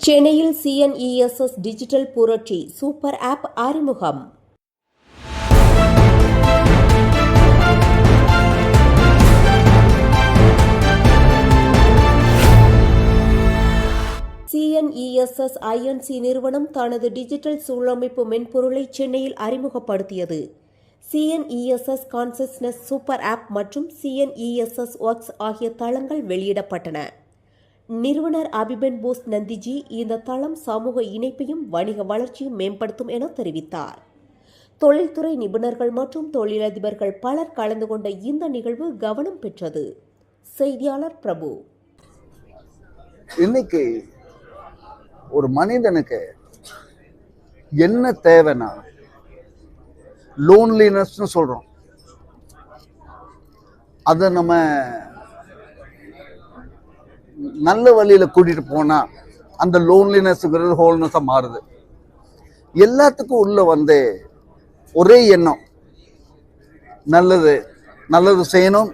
சென்னையில் CNESS digital புரட்சி super app அறிமுகம். CNESS INC நிறுவனம் தனது டிஜிட்டல் சூழமைப்பு மென்பொருளை சென்னையில் அறிமுகப்படுத்தியது. CNESS கான்சியஸ்னஸ் சூப்பர் ஆப் மற்றும் CNESS ஒர்க்ஸ் ஆகிய தளங்கள் வெளியிடப்பட்டன. நிறுவனர் அபிபென் போஸ் நந்திஜி இந்த தளம் சமூக இணைப்பையும் வணிக வளர்ச்சியும் மேம்படுத்தும் என தெரிவித்தார். தொழில்துறை நிபுணர்கள் மற்றும் தொழிலதிபர்கள் பலர் கலந்து கொண்ட இந்த நிகழ்வு கவனம் பெற்றது. செய்தியாளர் பிரபு. இன்னைக்கு ஒரு மனிதனுக்கு என்ன தேவைன்னா லோன்லினஸ் சொல்றோம். அதை நம்ம நல்ல வழியில கூட்டிட்டு போனா அந்த லோன்லினஸ்ங்கிறது ஹோல்னஸா மாறுது. எல்லாத்துக்கும் உள்ள வந்து ஒரே எண்ணம், நல்லது செய்யணும்,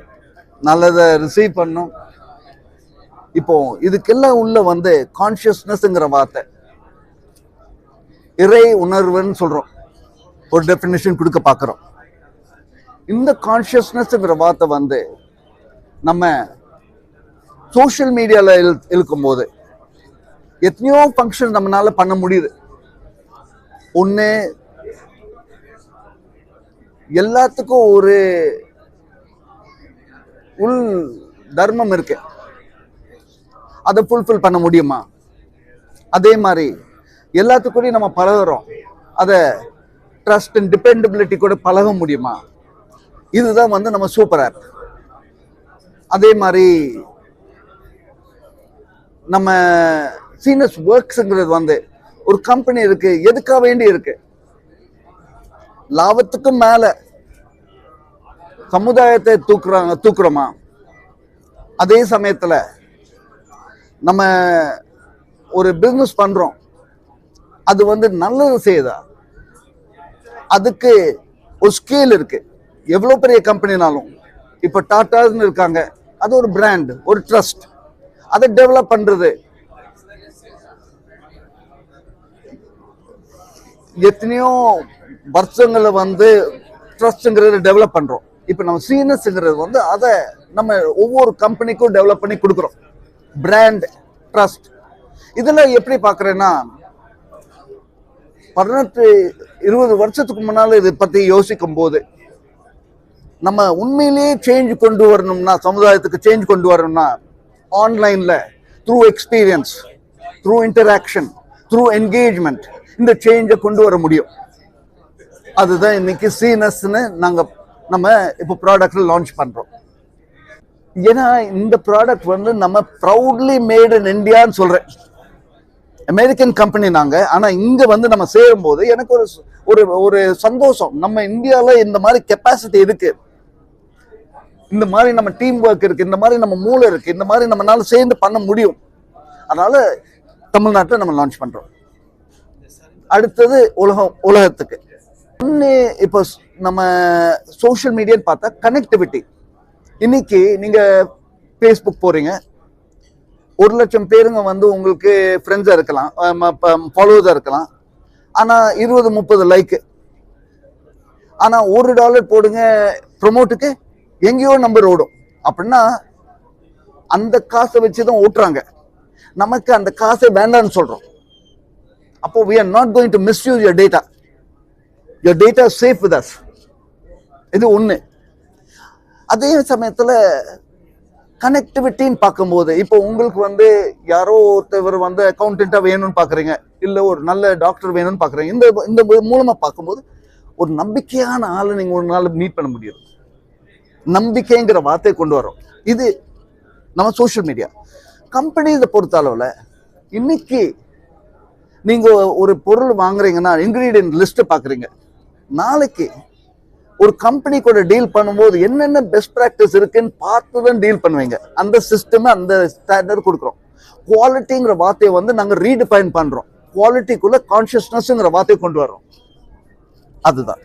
நல்லதை ரிசீவ் பண்ணணும். இப்போ இதுக்கெல்லாம் உள்ள வந்து கான்சியஸ்னஸ்ங்கிற வார்த்தை, இறை உணர்வுன்னு சொல்றோம், ஒரு டெஃபினிஷன் கொடுக்க பார்க்குறோம். இந்த கான்சியஸ்னஸ்ங்கிற வார்த்தை வந்து நம்ம சோஷியல் மீடியால இருக்கும்போது எத்தனையோ ஃபங்க்ஷன் நம்மளால பண்ண முடியுது. ஒன்று, எல்லாத்துக்கும் ஒரு உள் தர்மம் இருக்கு, அதை ஃபுல்ஃபில் பண்ண முடியுமா? அதே மாதிரி எல்லாத்துக்கூடயும் நம்ம பழகுறோம், அதை ட்ரஸ்ட் அண்ட் டிபெண்டபிலிட்டி கூட பழக முடியுமா? இதுதான் வந்து நம்ம சூப்பர் ஆப். அதே மாதிரி நம்ம சீனஸ் ஒர்க்ஸ்ங்கிறது வந்து ஒரு கம்பெனி இருக்கு, எதுக்காக வேண்டி இருக்கு? லாபத்துக்கும் மேல சமுதாயத்தை தூக்குறோமா? அதே சமயத்துல நம்ம ஒரு பிசினஸ் பண்றோம், அது வந்து நல்லது செய்யுதா? அதுக்கு ஒரு ஸ்கேல் இருக்கு. எவ்வளவு பெரிய கம்பெனினாலும், இப்ப டாட்டாஸ்ன்னு இருக்காங்க, அது ஒரு பிராண்ட், ஒரு ட்ரஸ்ட், அதை டெவலப் பண்றது. எத்தனையோ வருஷங்களை வந்து ட்ரஸ்ட்ங்கிறத டெவலப் பண்றோம். இப்ப நம்ம சீனஸ்ங்கிறது வந்து அதை நம்ம ஒவ்வொரு கம்பெனிக்கும் டெவலப் பண்ணி கொடுக்குறோம். பிராண்ட், ட்ரஸ்ட், இதெல்லாம் எப்படி பாக்குறேன்னா 18-20 வருஷத்துக்கு முன்னால இதை பத்தி யோசிக்கும் போது நம்ம உண்மையிலேயே சேஞ்ச் கொண்டு வரணும்னா, சமுதாயத்துக்கு சேஞ்ச் கொண்டு வரணும்னா ஆன்லைன்ல through experience, through interaction, through engagement இந்த சேஞ்சை கொண்டு வர முடியும். அதுதான் இன்னைக்கு சீனஸ்ன்னு நம்ம இப்போ ப்ராடக்ட்ல லான்ச் பண்றோம். ஏன்னா இந்த ப்ராடக்ட் வந்து நம்ம ப்ரௌட்லி மேட் இன் இந்தியான்னு சொல்றேன். அமெரிக்கன் கம்பெனி நாங்க, ஆனா இங்க வந்து நம்ம சேரும் போது எனக்கு ஒரு ஒரு சந்தோஷம். நம்ம இந்தியாவில் இந்த மாதிரி கெப்பாசிட்டி இருக்கு, இந்த மாதிரி நம்ம டீம் ஒர்க் இருக்கு, இந்த மாதிரி நம்ம மூளை இருக்கு, இந்த மாதிரி நம்மளால சேர்ந்து பண்ண முடியும். அதனால தமிழ்நாட்டில் நம்ம லான்ச் பண்றோம். அடுத்தது உலகத்துக்கு. இப்போ நம்ம சோஷியல் மீடியான்னு பார்த்தா கனெக்டிவிட்டி. இன்னைக்கு நீங்க ஃபேஸ்புக் போறீங்க, 1,00,000 பேருங்க வந்து உங்களுக்கு ஃப்ரெண்ட்ஸா இருக்கலாம், ஃபாலோவர்ஸா இருக்கலாம். ஆனா 20-30 லைக். ஆனா $1 போடுங்க ப்ரொமோட்டுக்கு, எங்கேயோ நம்பர் ஓடும். அப்படின்னா அந்த காசை வச்சுதான் ஓட்டுறாங்க. நமக்கு அந்த காசை வேண்டாம்னு சொல்றோம். அப்போ we are not going to misuse your data. Your data is safe with us. இது ஒண்ணு. அதே சமயத்துல கனெக்டிவிட்டின்னு பார்க்கும்போது, இப்போ உங்களுக்கு வந்து யாரோ ஒருத்தவர் வந்து அக்கௌண்டன்டா வேணும்னு பாக்குறீங்க, இல்ல ஒரு நல்ல டாக்டர் வேணும்னு பாக்குறீங்க. இந்த மூலமா பார்க்கும்போது ஒரு நம்பிக்கையான ஆளை நீங்க ஒரு நாள் மீட் பண்ண முடியும். நம்பிக்கைங்கிற வார்த்தையை கொண்டு வரோம். இது நம்ம சோஷியல் மீடியா. கம்பெனிஸை பொறுத்த அளவுல இன்னைக்கு நீங்க ஒரு பொருள் வாங்குறீங்கன்னா இன்கிரீடியன்ட் லிஸ்ட் பாக்குறீங்க. நாளைக்கு ஒரு கம்பெனி கூட டீல் பண்ணும்போது என்னென்ன பெஸ்ட் பிராக்டிஸ் இருக்குன்னு பார்த்து தான் டீல் பண்ணுவீங்க. அந்த சிஸ்டம், அந்த ஸ்டாண்டர்ட் கொடுக்குறோம். குவாலிட்டிங்கிற வார்த்தையை வந்து நாங்க ரீடிஃபைன் பண்றோம். குவாலிட்டிக்குள்ள கான்சியஸ்னஸ்ங்கிற வார்த்தையை கொண்டு வரோம். அதுதான்.